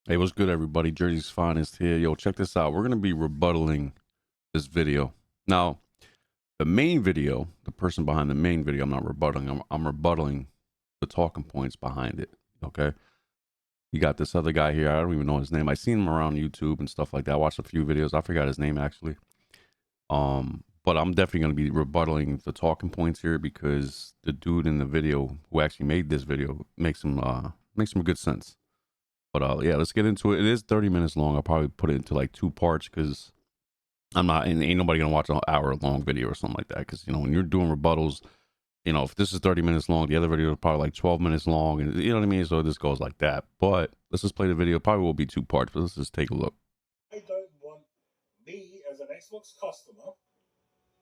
Hey, what's good, everybody? Jersey's Finest here. Yo, check this out. We're going to be rebuttaling this video. Now, the main video, the person behind the main video, I'm not rebutting. I'm rebutting the talking points behind it. Okay? You got this other guy here. I don't even know his name. I seen him around YouTube and stuff like that. I watched a few videos. I forgot his name, actually. But I'm definitely going to be rebutting the talking points here because the dude in the video who actually made this video makes some good sense. But yeah, let's get into it. It is 30 minutes long. I'll probably put it into like two parts because I'm not, and ain't nobody gonna watch an hour long video or something like that. Because when you're doing rebuttals, if this is 30 minutes long, the other video is probably like 12 minutes long, and you know what I mean. So this goes like that. But let's just play the video. Probably will be two parts, but let's just take a look. I don't want me as an Xbox customer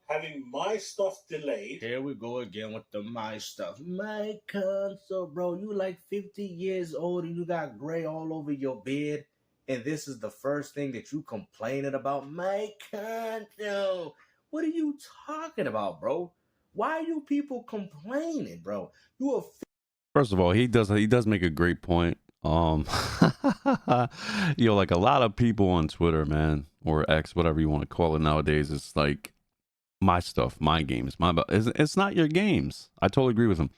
having my stuff delayed. Here we go again with the my stuff. My console, bro. You like 50 years old and you got gray all over your beard. And this is the first thing that you complaining about. My console. What are you talking about, bro? Why are you people complaining, bro? You are. First of all, he does make a great point. Like a lot of people on Twitter, man, or X, whatever you want to call it nowadays, it's like my stuff, my games, it's not your games. I totally agree with him.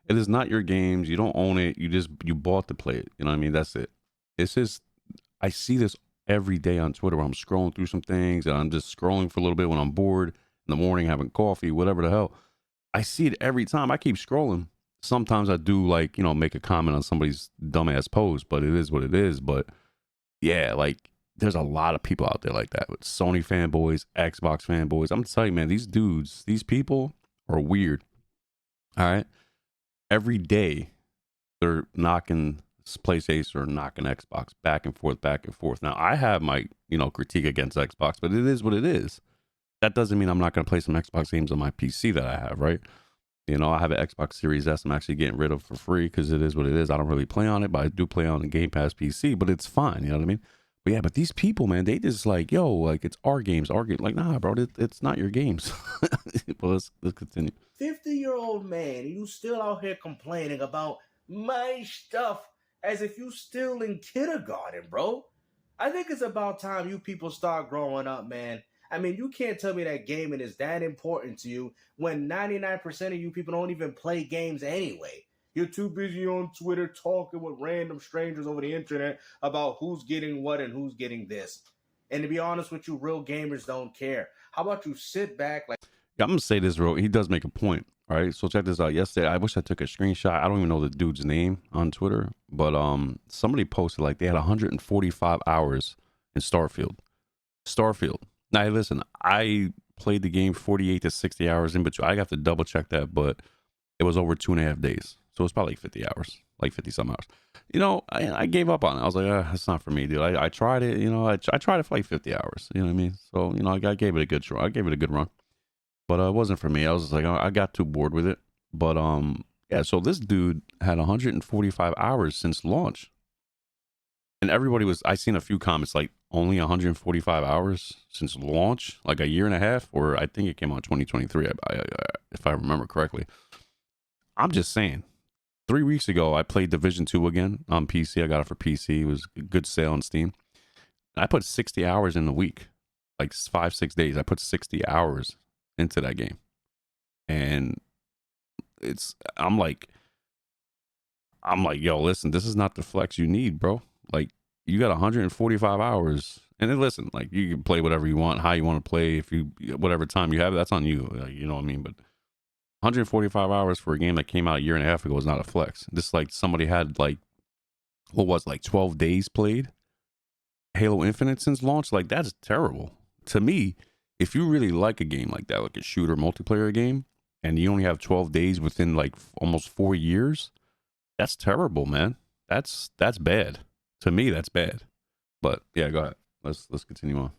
It is not your games. You don't own it. You bought to play it. You know what I mean? That's it. It's just, I see this every day on Twitter where I'm scrolling through some things and I'm just scrolling for a little bit when I'm bored in the morning, having coffee, whatever the hell. I see it every time. I keep scrolling. Sometimes I do make a comment on somebody's dumbass post, but it is what it is. But yeah, like there's a lot of people out there like that with Sony fanboys, Xbox fanboys. I'm telling you, man, these people are weird. All right. Every day they're knocking PlayStation or knocking Xbox back and forth, back and forth. Now I have my, critique against Xbox, but it is what it is. That doesn't mean I'm not going to play some Xbox games on my PC that I have, right? I have an Xbox Series S I'm actually getting rid of for free because it is what it is. I don't really play on it, but I do play on the Game Pass PC, but it's fine. You know what I mean? But yeah, but these people, man, they just like, yo, like it's our games, our game. Like, nah, bro, it's not your games. But let's continue. 50-year-old man, and you still out here complaining about my stuff as if you still in kindergarten, bro. I think it's about time you people start growing up, man. I mean, you can't tell me that gaming is that important to you when 99% of you people don't even play games anyway. You're too busy on Twitter talking with random strangers over the internet about who's getting what and who's getting this. And to be honest with you, real gamers don't care. How about you sit back like... Yeah, I'm gonna say this, bro. He does make a point. All right, so check this out. Yesterday, I wish I took a screenshot. I don't even know the dude's name on Twitter, but somebody posted like they had 145 hours in Starfield. Starfield. Now, hey, listen, I played the game 48 to 60 hours in between. I have to double check that, but it was over 2.5 days, so it's probably like 50 hours, like 50 some hours. I gave up on it. I was like, it's not for me, dude. I tried it. I tried it for like 50 hours. You know what I mean? So I gave it a good try. I gave it a good run. But it wasn't for me. I was just like, I got too bored with it. But yeah. So this dude had 145 hours since launch, and everybody was. I seen a few comments like only 145 hours since launch, like a year and a half, or I think it came out 2023, if I remember correctly. I'm just saying. 3 weeks ago, I played Division 2 again on PC. I got it for PC. It was a good sale on Steam. And I put 60 hours in the week, like 5-6 days. I put 60 hours into that game. And I'm like, yo, listen, this is not the flex you need, bro. Like, you got 145 hours. And then listen, like, you can play whatever you want, how you want to play. If you, whatever time you have, that's on you. You know what I mean? But 145 hours for a game that came out a year and a half ago is not a flex. This, like, somebody had, like, 12 days played Halo Infinite since launch. Like, that's terrible. To me, if you really like a game like that, like a shooter multiplayer game, and you only have 12 days within like almost 4 years, that's terrible, man. That's bad. To me, that's bad. But yeah, go ahead. Let's continue on.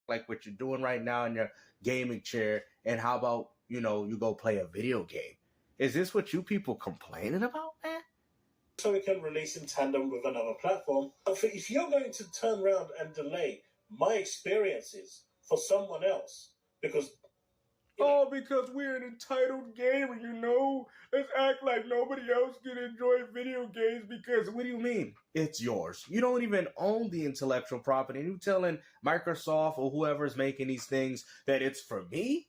Like what you're doing right now in your gaming chair, and how about you go play a video game? Is this what you people complaining about, man? So we can release in tandem with another platform. If you're going to turn around and delay my experiences for someone else, because Oh, because we're an entitled gamer, you know? Let's act like nobody else can enjoy video games because what do you mean? It's yours. You don't even own the intellectual property. And you telling Microsoft or whoever's making these things that it's for me?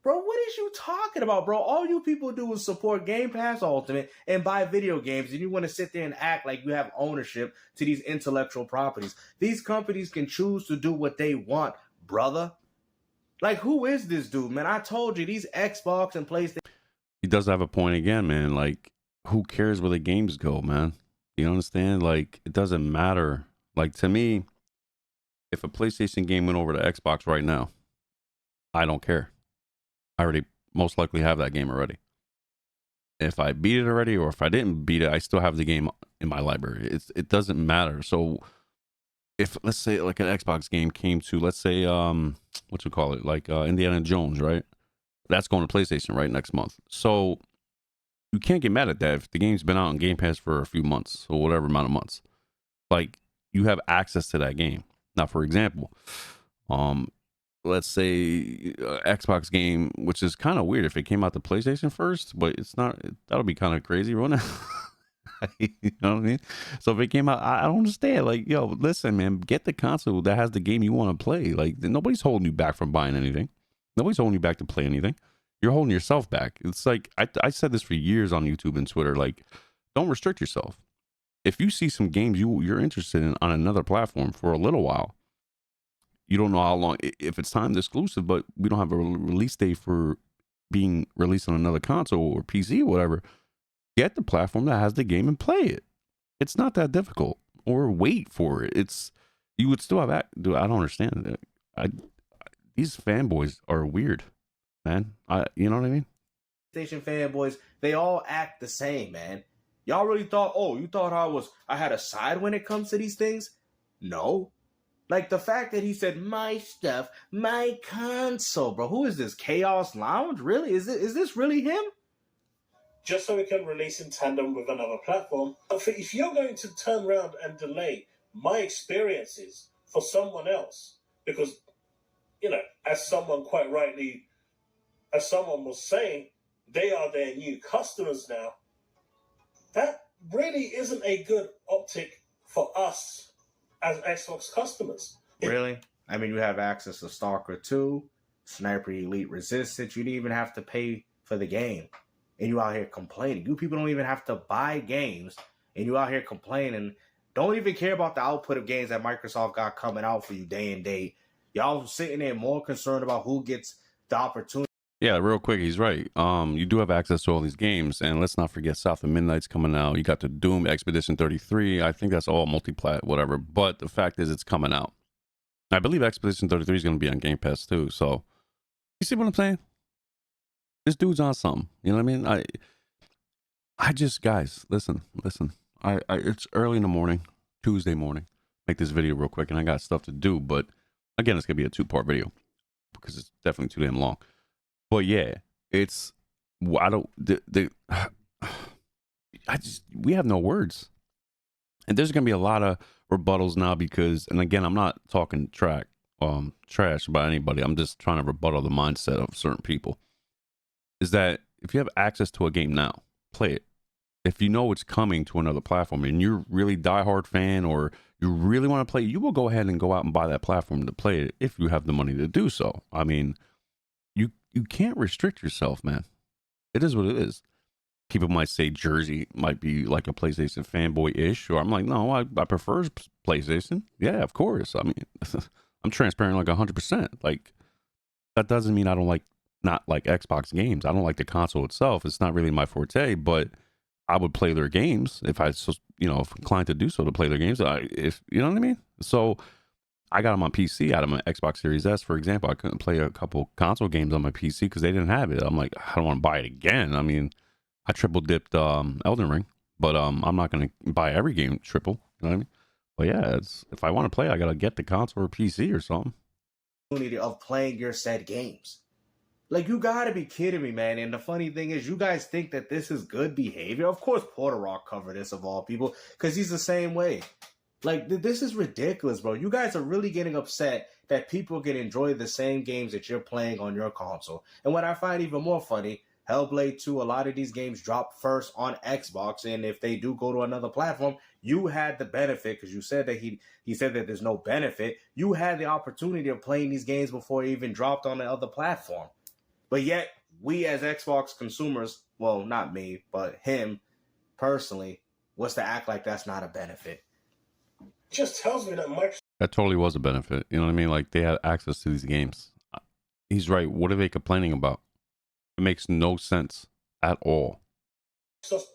Bro, what is you talking about, bro? All you people do is support Game Pass Ultimate and buy video games, and you want to sit there and act like you have ownership to these intellectual properties. These companies can choose to do what they want, brother. Like, who is this dude, man? I told you, these Xbox and PlayStation. He does have a point again, man. Like, who cares where the games go, man? You understand? Like, it doesn't matter. Like, to me, if a PlayStation game went over to Xbox right now, I don't care. I already most likely have that game already. If I beat it already, or if I didn't beat it, I still have the game in my library. It doesn't matter. So if, let's say, like an Xbox game came to, let's say, what you call it, like Indiana Jones, right? That's going to PlayStation right next month. So you can't get mad at that if the game's been out on Game Pass for a few months or whatever amount of months. Like, you have access to that game. Now, for example, let's say Xbox game, which is kind of weird if it came out to PlayStation first, but it's not. That'll be kind of crazy, wouldn't it? You know what I mean? So if it came out, I don't understand. Like, yo, listen, man, get the console that has the game you want to play. Like, nobody's holding you back from buying anything. Nobody's holding you back to play anything. You're holding yourself back. It's like, I said this for years on YouTube and Twitter. Like, don't restrict yourself. If you see some games you're interested in on another platform for a little while, you don't know how long, if it's timed exclusive, but we don't have a release date for being released on another console or PC or whatever, get the platform that has the game and play it. It's not that difficult. Or wait for it. You would still have dude, I don't understand it. These fanboys are weird, man. You know what I mean? PlayStation fanboys, they all act the same, man. Y'all really thought, you thought I had a side when it comes to these things? No. Like, the fact that he said, my stuff, my console, bro. Who is this? Chaos Lounge? Really? Is this really him? Just so we can release in tandem with another platform. If you're going to turn around and delay my experiences for someone else, because, as someone quite rightly, as someone was saying, they are their new customers now, that really isn't a good optic for us as Xbox customers. Really? I mean, you have access to Stalker 2, Sniper Elite Resistance. You didn't even have to pay for the game. And you out here complaining. You people don't even have to buy games. And you out here complaining. Don't even care about the output of games that Microsoft got coming out for you day and day. Y'all sitting there more concerned about who gets the opportunity. Yeah, real quick, he's right. You do have access to all these games, and let's not forget South of Midnight's coming out. You got the Doom Expedition 33. I think that's all multi-plat, whatever. But the fact is, it's coming out. I believe Expedition 33 is going to be on Game Pass too. So, you see what I'm saying? This dude's on something. You know what I mean? I just, guys, listen. It's early in the morning, Tuesday morning. Make this video real quick, and I got stuff to do. But again, it's gonna be a 2-part video because it's definitely too damn long. But yeah, we have no words. And there's going to be a lot of rebuttals now because, and again, I'm not talking trash about anybody. I'm just trying to rebuttal the mindset of certain people. Is that if you have access to a game now, play it. If you know it's coming to another platform and you're really diehard fan or you really want to play, you will go ahead and go out and buy that platform to play it if you have the money to do so. I mean, you can't restrict yourself, man. It is what it is. People might say Jersey might be like a PlayStation fanboy-ish, or I'm like, no, I prefer PlayStation. Yeah, of course. I mean, I'm transparent like 100%. Like, that doesn't mean I don't not like Xbox games. I don't like the console itself. It's not really my forte, but I would play their games if if inclined to do so, to play their games. If you know what I mean? So I got them on PC out of my Xbox Series S, for example. I couldn't play a couple console games on my PC because they didn't have it. I'm like, I don't want to buy it again. I mean, I triple dipped Elden Ring, but I'm not going to buy every game triple. You know what I mean? But yeah, if I want to play, I got to get the console or PC or something. Of playing your said games. Like, you gotta be kidding me, man. And the funny thing is, you guys think that this is good behavior. Of course, Porter Rock covered this of all people because he's the same way. Like, this is ridiculous, bro. You guys are really getting upset that people can enjoy the same games that you're playing on your console. And what I find even more funny, Hellblade 2, a lot of these games drop first on Xbox, and if they do go to another platform, you had the benefit, because you said that he said that there's no benefit. You had the opportunity of playing these games before it even dropped on the other platform. But yet, we as Xbox consumers, well, not me, but him personally, was to act like that's not a benefit. Just tells me that Microsoft That totally was a benefit. You know what I mean? Like, they had access to these games. He's right. What are they complaining about? It makes no sense at all.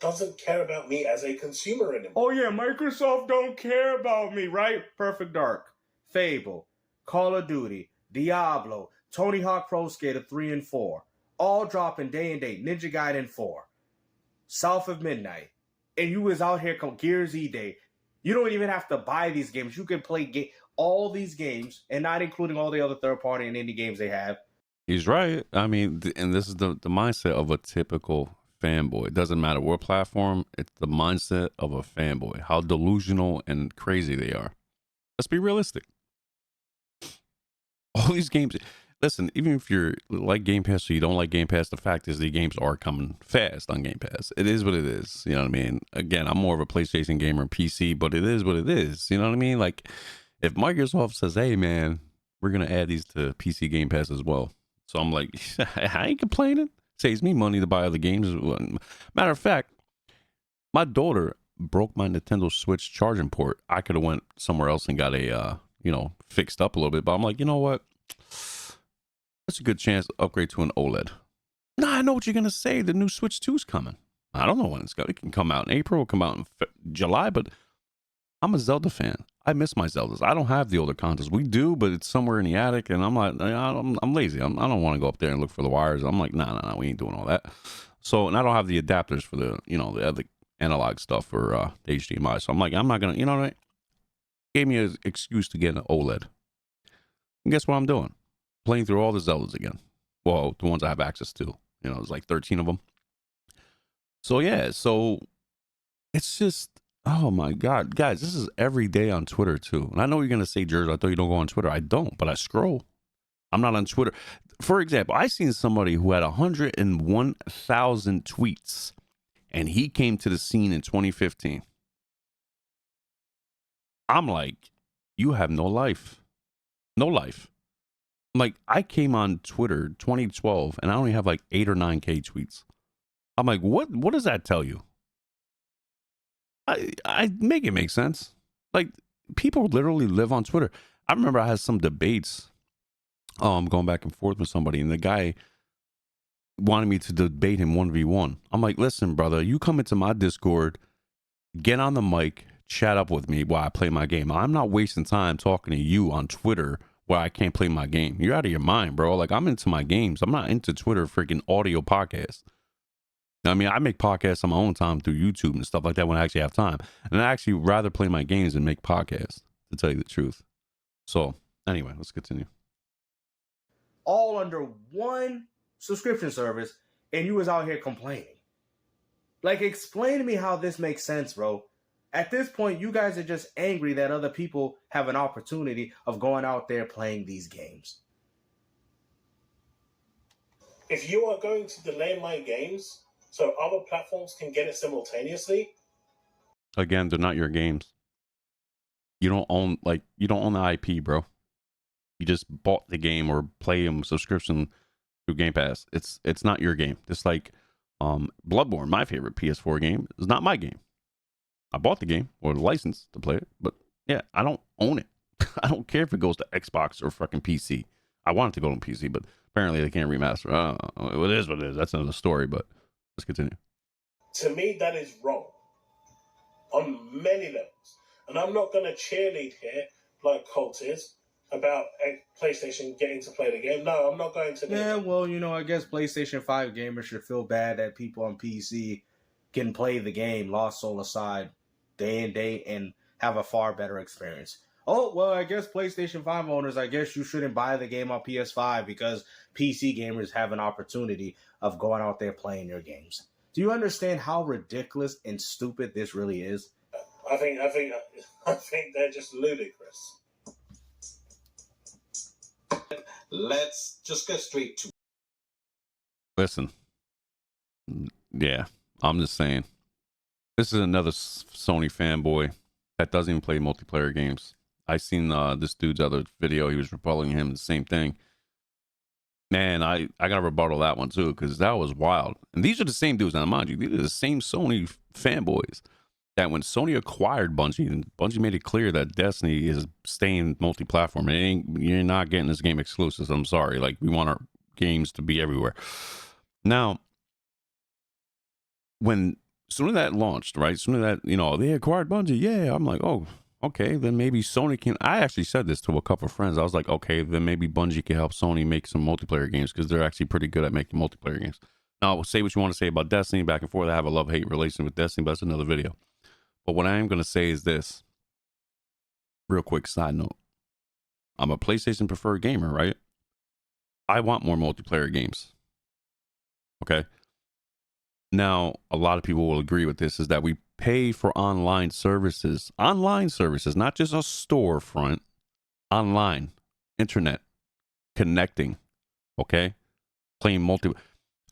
doesn't care about me as a consumer anymore. Oh yeah, Microsoft don't care about me, right? Perfect Dark, Fable, Call of Duty, Diablo, Tony Hawk Pro Skater 3 and 4, all dropping day and date. Ninja Gaiden 4, South of Midnight, and you was out here Gears E-Day. You don't even have to buy these games. You can play all these games, and not including all the other third-party and indie games they have. He's right. I mean, and this is the mindset of a typical fanboy. It doesn't matter what platform, it's the mindset of a fanboy. How delusional and crazy they are. Let's be realistic. All these games, listen, even if you're like Game Pass or you don't like Game Pass, the fact is the games are coming fast on Game Pass. It is what it is. You know what I mean? Again, I'm more of a PlayStation gamer and PC, but it is what it is. You know what I mean? Like, if Microsoft says, hey, man, we're going to add these to PC Game Pass as well. So I'm like, I ain't complaining. Saves me money to buy other games. Matter of fact, my daughter broke my Nintendo Switch charging port. I could have went somewhere else and got a, fixed up a little bit. But I'm like, you know what? That's a good chance to upgrade to an OLED. Nah, I know what you're going to say. The new Switch 2 is coming. I don't know when it's going. It can come out in April, come out in July, but I'm a Zelda fan. I miss my Zeldas. I don't have the older consoles. We do, but it's somewhere in the attic, and I'm like, I'm lazy. I don't want to go up there and look for the wires. I'm like, nah, we ain't doing all that. So, and I don't have the adapters for the other analog stuff for the HDMI. So I'm like, I'm not gonna, what? Gave me an excuse to get an OLED. And guess what I'm doing? Playing through all the Zeldas again. Well, the ones I have access to. There's like 13 of them. So yeah, it's just. Oh my God, guys, this is every day on Twitter too. And I know you're going to say, George, I thought you don't go on Twitter. I don't, but I scroll. I'm not on Twitter. For example, I seen somebody who had 101,000 tweets and he came to the scene in 2015. I'm like, you have no life. No life. I'm like, I came on Twitter 2012 and I only have like 8 or 9K tweets. I'm like, what does that tell you? I make it make sense. Like, people literally live on Twitter. I remember I had some debates, going back and forth with somebody, and the guy wanted me to debate him 1v1. I'm like, listen, brother, you come into my Discord, get on the mic, chat up with me while I play my game. I'm not wasting time talking to you on Twitter where I can't play my game. You're out of your mind, bro. Like, I'm into my games. I'm not into Twitter freaking audio podcasts. I mean, I make podcasts on my own time through YouTube and stuff like that when I actually have time. And I actually rather play my games than make podcasts, to tell you the truth. So, anyway, let's continue. All under one subscription service, and you was out here complaining. Like, explain to me how this makes sense, bro. At this point, you guys are just angry that other people have an opportunity of going out there playing these games. If you are going to delay my games so other platforms can get it simultaneously. Again, they're not your games. You don't own the IP, bro. You just bought the game or play them subscription through Game Pass. It's not your game. It's like Bloodborne, my favorite PS4 game, is not my game. I bought the game or the license to play it, but yeah, I don't own it. I don't care if it goes to Xbox or fucking PC. I want it to go on PC, but apparently they can't remaster. It is what it is. That's another story, but let's continue. To me, that is wrong on many levels. And I'm not going to cheerlead here like Colt is about PlayStation getting to play the game. No, I'm not going to. Yeah, well, I guess PlayStation 5 gamers should feel bad that people on PC can play the game, Lost Soul aside, day and day, and have a far better experience. Oh, well, I guess PlayStation 5 owners, I guess you shouldn't buy the game on PS5 because PC gamers have an opportunity of going out there playing your games. Do you understand how ridiculous and stupid this really is? I think they're just ludicrous. let's just get straight to. Listen, yeah, I'm just saying. This is another Sony fanboy that doesn't even play multiplayer games. I seen this dude's other video. He was rebutting him the same thing. Man, I got to rebuttal that one too, because that was wild. And these are the same dudes. Now, mind you, these are the same Sony fanboys that when Sony acquired Bungie, and Bungie made it clear that Destiny is staying multi-platform. You're not getting this game exclusive. I'm sorry. Like, we want our games to be everywhere. Now, soon as that launched, right? Soon as that, they acquired Bungie. Yeah, I'm like, oh, okay, then maybe Sony can. I actually said this to a couple of friends. I was like, okay, then maybe Bungie can help Sony make some multiplayer games because they're actually pretty good at making multiplayer games. Now, say what you want to say about Destiny, back and forth. I have a love-hate relation with Destiny, but that's another video. But what I am going to say is this. Real quick side note. I'm a PlayStation preferred gamer, right? I want more multiplayer games. Okay? Now, a lot of people will agree with this, is that we pay for online services, not just a storefront, online, internet, connecting, okay? Playing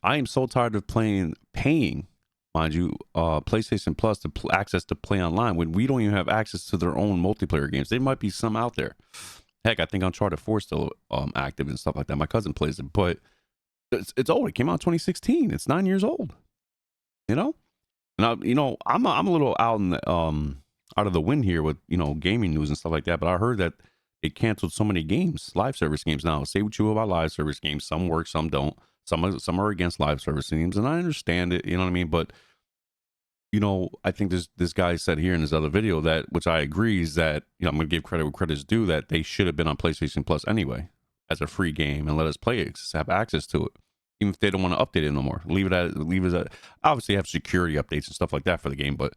I am so tired of paying, mind you, PlayStation Plus to access to play online when we don't even have access to their own multiplayer games. There might be some out there. Heck, I think Uncharted 4 is still active and stuff like that. My cousin plays it, but it's old. It came out in 2016. It's 9 years old. And I'm a little out in the, out of the wind here with gaming news and stuff like that. But I heard that they canceled so many games, live service games. Now, say what you will about live service games. Some work, some don't. Some are against live service games, and I understand it. You know what I mean? But I think this guy said here in his other video that, which I agree, is that I'm going to give credit where credit's due, that they should have been on PlayStation Plus anyway as a free game and let us play it, have access to it. Even if they don't want to update it no more, leave it at obviously have security updates and stuff like that for the game, but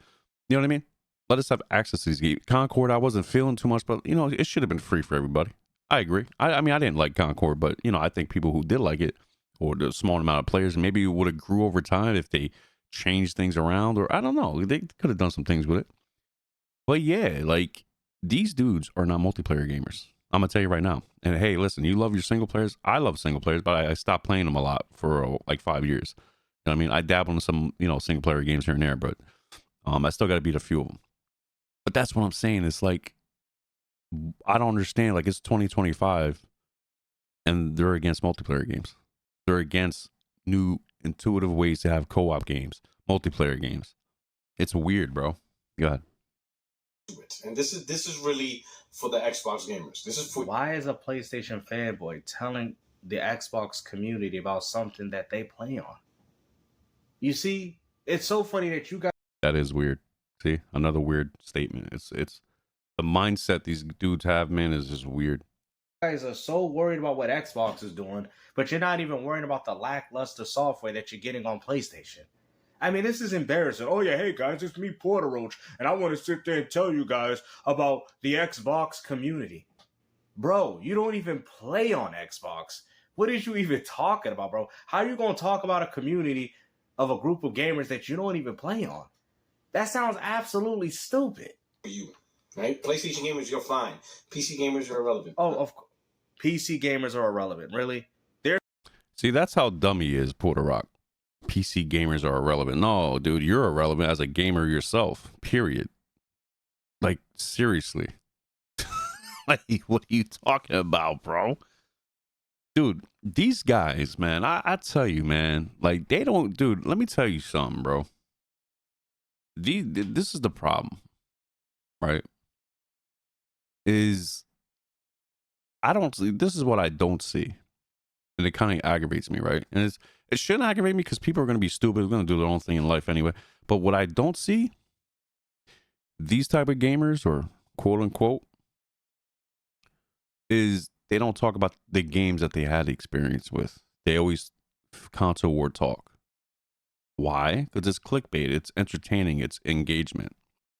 you know what I mean? Let us have access to these games. Concord, I wasn't feeling too much, but it should have been free for everybody. I agree. I mean, I didn't like Concord, but I think people who did like it, or the small amount of players, maybe it would have grew over time if they changed things around, or I don't know. They could have done some things with it. But yeah, like, these dudes are not multiplayer gamers. I'm gonna tell you right now. And hey, listen, you love your single players. I love single players, but I stopped playing them a lot for like 5 years. You know what I mean? I dabble in some, single player games here and there, but I still got to beat a few of them. But that's what I'm saying. It's like, I don't understand. Like, it's 2025 and they're against multiplayer games. They're against new intuitive ways to have co-op games, multiplayer games. It's weird, bro. Go ahead. And this is really for the Xbox gamers. This is for. Why is a PlayStation fanboy telling the Xbox community about something that they play on? You see, it's so funny that you guys. That is weird. See, another weird statement. It's the mindset these dudes have, man, is just weird. You guys are so worried about what Xbox is doing, but you're not even worrying about the lackluster software that you're getting on PlayStation. I mean, this is embarrassing. Oh, yeah, hey, guys, it's me, Porter Roach, and I want to sit there and tell you guys about the Xbox community. Bro, you don't even play on Xbox. What is you even talking about, bro? How are you going to talk about a community of a group of gamers that you don't even play on? That sounds absolutely stupid. You, right? PlayStation gamers, you're fine. PC gamers are irrelevant. Oh, of course. PC gamers are irrelevant. Really? See, that's how dumb he is, Porter Rock. PC gamers are irrelevant. No, dude, you're irrelevant as a gamer yourself, period. Like, seriously. Like, what are you talking about, bro? Dude, these guys, man, I tell you, man, like, they don't, dude, let me tell you something, bro. This is the problem, right? This is what I don't see. And it kind of aggravates me, right? And it shouldn't aggravate me because people are going to be stupid. They're going to do their own thing in life anyway. But what I don't see, these type of gamers, or quote unquote, is they don't talk about the games that they had experience with. They always console war talk. Why? Because it's clickbait. It's entertaining. It's engagement,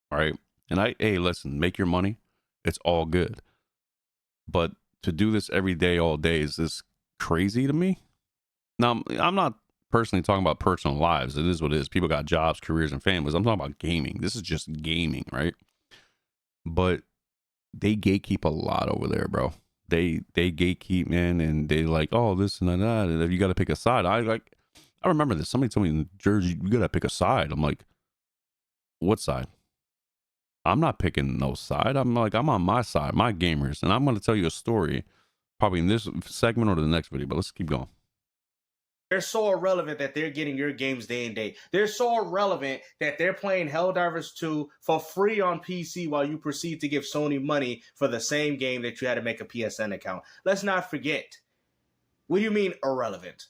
right? And hey, listen, make your money. It's all good. But to do this every day, all day, is this crazy to me? Now, I'm not personally talking about personal lives. It is what it is. People got jobs, careers, and families. I'm talking about gaming. This is just gaming, right? But they gatekeep a lot over there, bro. they gatekeep, man, and they like, oh, this and that, and you got to pick a side. I remember this. Somebody told me in Jersey, you got to pick a side. I'm like, what side? I'm not picking no side. I'm on my side, my gamers, and I'm going to tell you a story, probably in this segment or the next video. But let's keep going. They're so irrelevant that they're getting your games day and day. They're so irrelevant that they're playing Helldivers 2 for free on PC while you proceed to give Sony money for the same game that you had to make a PSN account. Let's not forget. What do you mean irrelevant?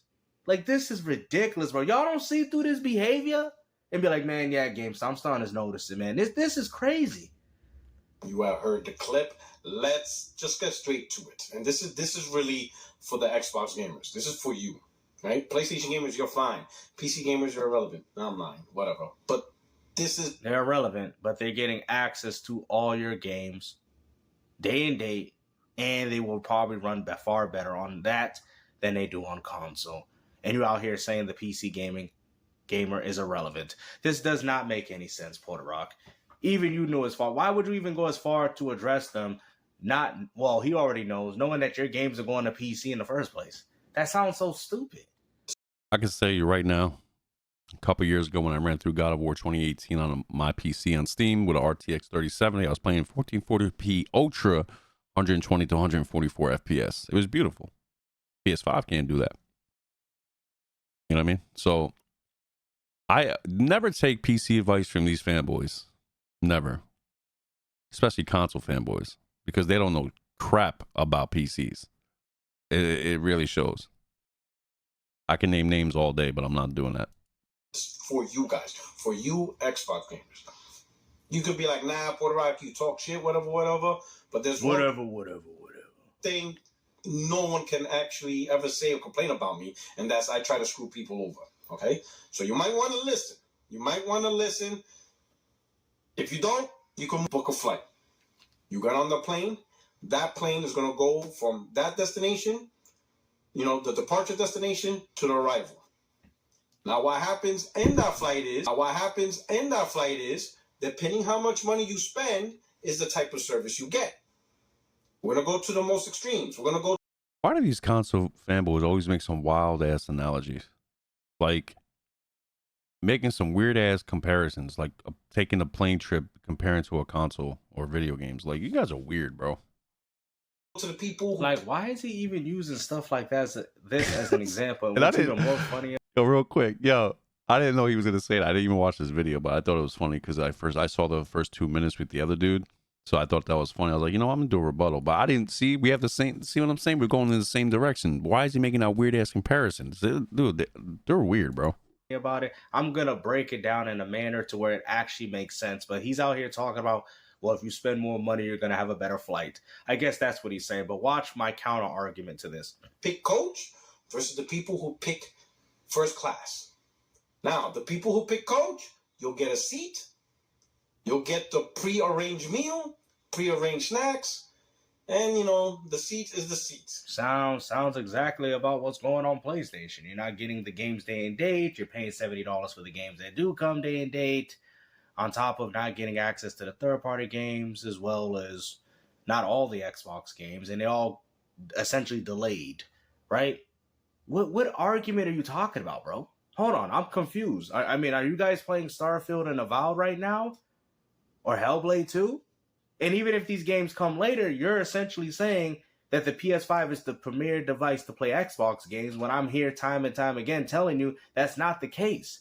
Like, this is ridiculous, bro. Y'all don't see through this behavior and be like, man, yeah, GameStop, I'm starting to notice it, man. This is crazy. You have heard the clip. Let's just get straight to it. And this is really for the Xbox gamers. This is for you. Right? PlayStation gamers, you're fine. PC gamers, you're irrelevant. No, I'm lying. Whatever. But they're irrelevant, but they're getting access to all your games day and date, and they will probably run far better on that than they do on console. And you're out here saying the PC gamer is irrelevant. This does not make any sense, Porter Rock. Even you know as far. Why would you even go as far to address them? He already knows, knowing that your games are going to PC in the first place. That sounds so stupid. I can say you right now, a couple years ago when I ran through God of War 2018 on my PC on Steam with an RTX 3070, I was playing 1440p Ultra, 120 to 144 FPS. It was beautiful. PS5 can't do that. You know what I mean? So I never take PC advice from these fanboys. Never. Especially console fanboys, because they don't know crap about PCs. It really shows. I can name names all day, but I'm not doing that. For you guys, for you Xbox gamers. You could be like, nah, Puerto Rico, you talk shit, whatever. But there's whatever thing no one can actually ever say or complain about me, and that's I try to screw people over. Okay? So you might want to listen. If you don't, you can book a flight. You get on the plane. That plane is going to go from that destination, the departure destination, to the arrival. Now, what happens in that flight is, depending how much money you spend, is the type of service you get. We're going to go to the most extremes. Why do these console fanboys always make some wild ass analogies? Like making some weird ass comparisons, like taking a plane trip comparing to a console or video games. Like, you guys are weird, bro. To the people like, why is he even using stuff like that as an example? And what's even more funny? Yo, real quick, I didn't know he was gonna say that. I didn't even watch this video, but I thought it was funny because I saw the first 2 minutes with the other dude, so I thought that was funny. I was like, I'm gonna do a rebuttal, but I didn't see. We have the same. See what I'm saying? We're going in the same direction. Why is he making that weird ass comparisons? Dude, they're weird, bro. About it, I'm gonna break it down in a manner to where it actually makes sense. But he's out here talking about, well, if you spend more money, you're going to have a better flight. I guess that's what he's saying. But watch my counter argument to this. Pick coach versus the people who pick first class. Now, the people who pick coach, you'll get a seat. You'll get the pre-arranged meal, pre-arranged snacks. And, the seat is the seat. Sounds exactly about what's going on PlayStation. You're not getting the games day and date. You're paying $70 for the games that do come day and date. On top of not getting access to the third-party games, as well as not all the Xbox games, and they're all essentially delayed, right? What argument are you talking about, bro? Hold on, I'm confused. I mean, are you guys playing Starfield and Avowed right now? Or Hellblade 2? And even if these games come later, you're essentially saying that the PS5 is the premier device to play Xbox games, when I'm here time and time again telling you that's not the case.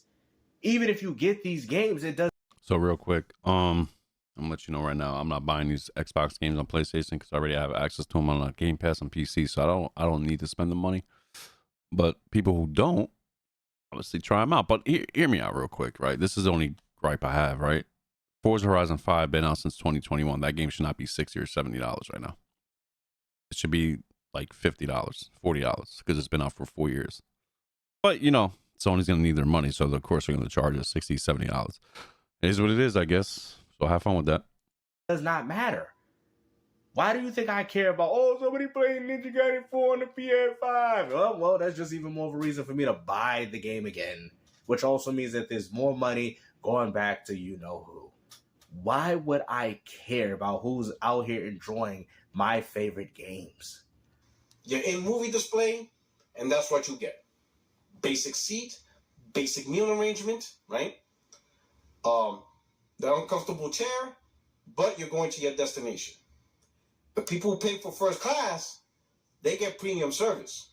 Even if you get these games, it does. So real quick, I'm gonna let you know right now, I'm not buying these Xbox games on PlayStation because I already have access to them on Game Pass on PC, so I don't need to spend the money. But people who don't, obviously try them out. But hear me out real quick, right? This is the only gripe I have, right? Forza Horizon 5 been out since 2021. That game should not be $60 or $70 right now. It should be like $50, $40 because it's been out for 4 years. But Sony's gonna need their money, so of course they're gonna charge us $60, $70. It is what it is, I guess. So have fun with that. Does not matter. Why do you think I care about, somebody playing Ninja Gaiden 4 on the PS5? Well, that's just even more of a reason for me to buy the game again, which also means that there's more money going back to you-know-who. Why would I care about who's out here enjoying my favorite games? your in-movie display, and that's what you get. Basic seat, basic meal arrangement, right? The uncomfortable chair, but you're going to your destination. The people who pay for first class, they get premium service.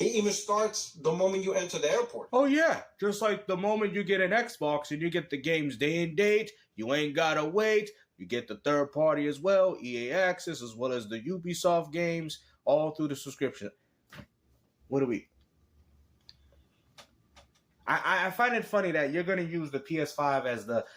It even starts the moment you enter the airport. Oh yeah, just like the moment you get an Xbox and you get the game's day and date, you ain't gotta wait. You get the third party as well, EA Access, as well as the Ubisoft games, all through the subscription. What do we? I find it funny that you're gonna use the PS5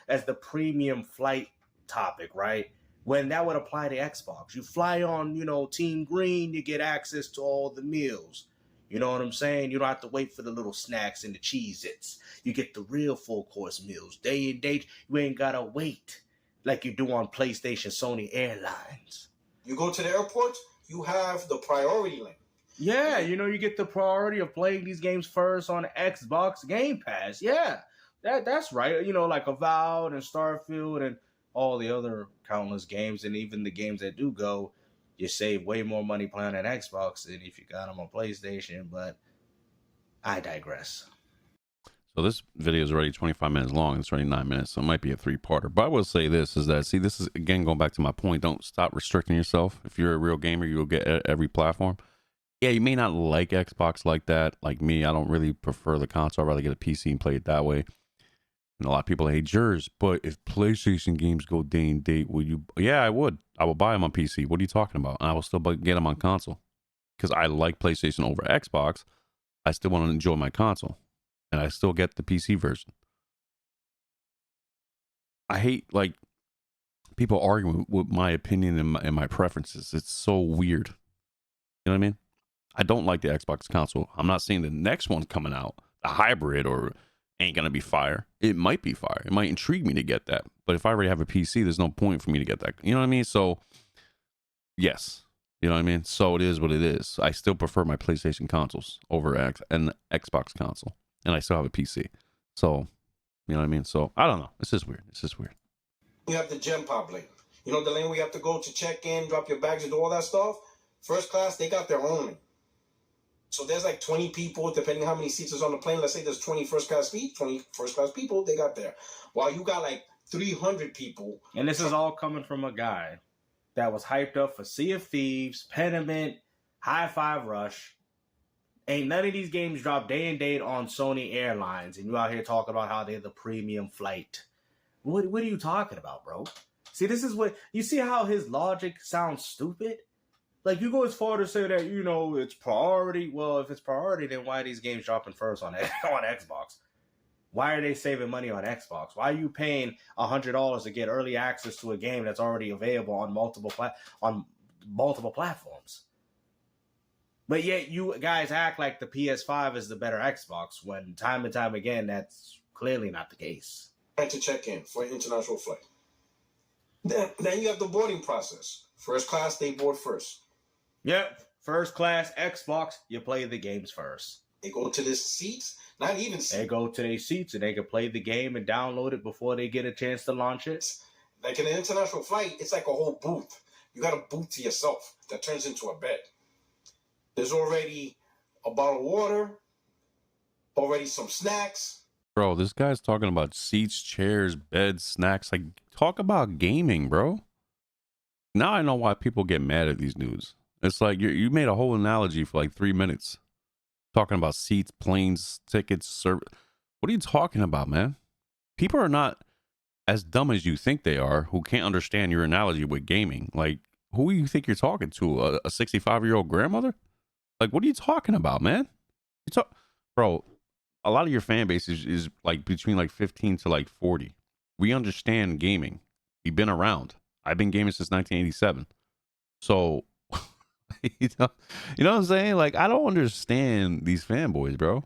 as the premium flight topic, right? When that would apply to Xbox. You fly on, Team Green, you get access to all the meals. You know what I'm saying? You don't have to wait for the little snacks and the Cheez-Its. You get the real full course meals. Day and date, you ain't gotta wait like you do on PlayStation, Sony Airlines. You go to the airport, you have the priority lane. Yeah, you get the priority of playing these games first on Xbox Game Pass. Yeah, that's right. Like Avowed and Starfield and all the other countless games, and even the games that do go, you save way more money playing on Xbox than if you got them on PlayStation, but I digress. So this video is already 25 minutes long. It's already 9 minutes, so it might be a three-parter. But I will say this, is that, see, this is, again, going back to my point, don't stop restricting yourself. If you're a real gamer, you'll get every platform. Yeah, you may not like Xbox like that. Like me, I don't really prefer the console. I'd rather get a PC and play it that way. And a lot of people hate yours, but if PlayStation games go day and date, will you? Yeah, I would. I will buy them on PC. What are you talking about? And I will still get them on console because I like PlayStation over Xbox. I still want to enjoy my console, and I still get the PC version. I hate like people arguing with my opinion and my preferences. It's so weird. You know what I mean? I don't like the Xbox console. I'm not saying the next one coming out, the hybrid or ain't gonna be fire. It might be fire. It might intrigue me to get that. But if I already have a PC, there's no point for me to get that. You know what I mean? So yes, you know what I mean? So it is what it is. I still prefer my PlayStation consoles over an Xbox console. And I still have a PC. So, you know what I mean? So I don't know. It's just weird. It's just weird. You have the gem pop lane. You know the lane where you have to go to check in, drop your bags, and do all that stuff? First class, they got their own lane. So there's like 20 people, depending how many seats is on the plane. Let's say there's 20 first class people, they got there. While you got like 300 people. And this is all coming from a guy that was hyped up for Sea of Thieves, Pentiment, Hi-Fi Rush. Ain't none of these games drop day and date on Sony Airlines, and you out here talking about how they're the premium flight. What are you talking about, bro? See, this is what you see how his logic sounds stupid. Like, you go as far to say that, it's priority. Well, if it's priority, then why are these games dropping first on Xbox? Why are they saving money on Xbox? Why are you paying $100 to get early access to a game that's already available on multiple platforms? But yet you guys act like the PS5 is the better Xbox when time and time again, that's clearly not the case. To check in for an international flight. Then you have the boarding process. First class, they board first. Yep, first class Xbox, you play the games first. They go to the seats, not even seats. They go to their seats and they can play the game and download it before they get a chance to launch it. Like in an international flight, it's like a whole booth. You got a booth to yourself that turns into a bed. There's already a bottle of water, already some snacks. Bro, this guy's talking about seats, chairs, beds, snacks. Like, talk about gaming, bro. Now I know why people get mad at these dudes. It's like you made a whole analogy for like 3 minutes. Talking about seats, planes, tickets, What are you talking about, man? People are not as dumb as you think they are who can't understand your analogy with gaming. Like, who do you think you're talking to? A 65-year-old grandmother? Like, what are you talking about, man? Bro, a lot of your fan base is like between like 15 to like 40. We understand gaming. We've been around. I've been gaming since 1987. So, you know what I'm saying? Like, I don't understand these fanboys, bro.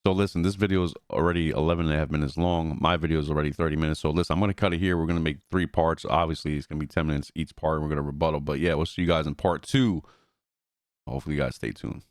So listen, this video is already 11.5 minutes long. My video is already 30 minutes. So listen, I'm going to cut it here. We're going to make 3 parts. Obviously, it's going to be 10 minutes each part. We're going to rebuttal. But yeah, we'll see you guys in part 2. Hopefully you guys stay tuned.